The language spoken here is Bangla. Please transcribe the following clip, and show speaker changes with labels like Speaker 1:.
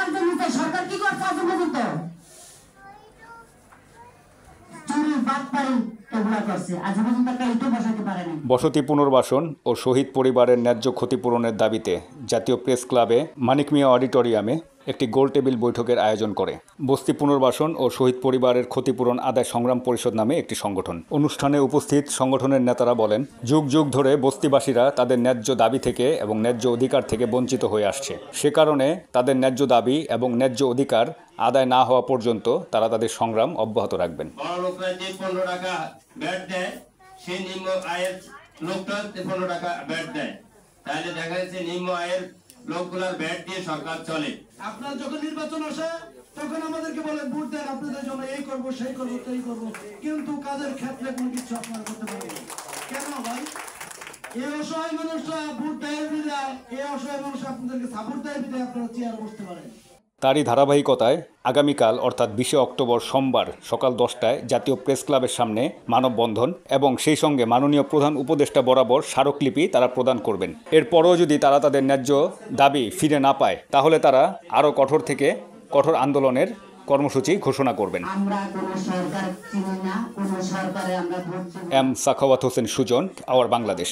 Speaker 1: সরকার কি করছে আজ পর্যন্ত? চুরি বাটপারি এগুলা করছে, আজ পর্যন্ত একটা ইটও বসাতে পারেনি।
Speaker 2: বসতি পুনর্বাসন ও শহীদ পরিবারের ন্যায্য ক্ষতিপূরণের দাবিতে জাতীয় প্রেস ক্লাবে মানিক মিয়া অডিটোরিয়ামে একটি গোল টেবিল বৈঠকের আয়োজন করে বস্তি পুনর্বাসন ও শহীদ পরিবারের ক্ষতিপূরণ আদায় সংগ্রাম পরিষদ নামে একটি সংগঠন। অনুষ্ঠানে উপস্থিত সংগঠনের নেতারা বলেন, যুগ যুগ ধরে বস্তিবাসীরা তাদের ন্যায্য দাবি থেকে এবং ন্যায্য অধিকার থেকে বঞ্চিত হয়ে আসছে। সে কারণে তাদের ন্যায্য দাবি এবং ন্যায্য অধিকার আদায় না হওয়া পর্যন্ত তারা তাদের সংগ্রাম অব্যাহত রাখবেন।
Speaker 3: সে নিম্ন আয়ের লোকটা 15 টাকা ব্যাট দেয়, তাহলে দেখা যাচ্ছে নিম্ন আয়ের লোকগুলার ব্যাট দিয়ে সরকার চলে।
Speaker 4: আপনার যখন নির্বাচন আসে তখন আমাদেরকে বলে ভোট দেন, আপনাদের জন্য এই করবো সেই করবো সেই করবো, কিন্তু কাজের ক্ষেত্রে কোনো কিছু আপনারা করতে পারেন কেন ভাই? এই অসহায় মানুষরা ভোট দেয় বিদায়, এই অসহায় মানুষ আপনাদেরকে সাপোর্ট দেয় বিদায় আপনারা চেয়ার বসতে পারেন।
Speaker 2: তারই ধারাবাহিকতায় আগামীকাল অর্থাৎ 20 অক্টোবর সোমবার সকাল 10টায় জাতীয় প্রেস ক্লাবের সামনে মানববন্ধন এবং সেই সঙ্গে মাননীয় প্রধান উপদেষ্টা বরাবর স্মারকলিপি তারা প্রদান করবেন। এরপরও যদি তারা তাদের ন্যায্য দাবি ফিরে না পায় তাহলে তারা আরও কঠোর থেকে কঠোর আন্দোলনের কর্মসূচি ঘোষণা করবেন।
Speaker 1: সরকার চিনি না, কোনো সরকারে আমরা vote
Speaker 2: M Sakhawat Hossain Sujan, our Bangladesh.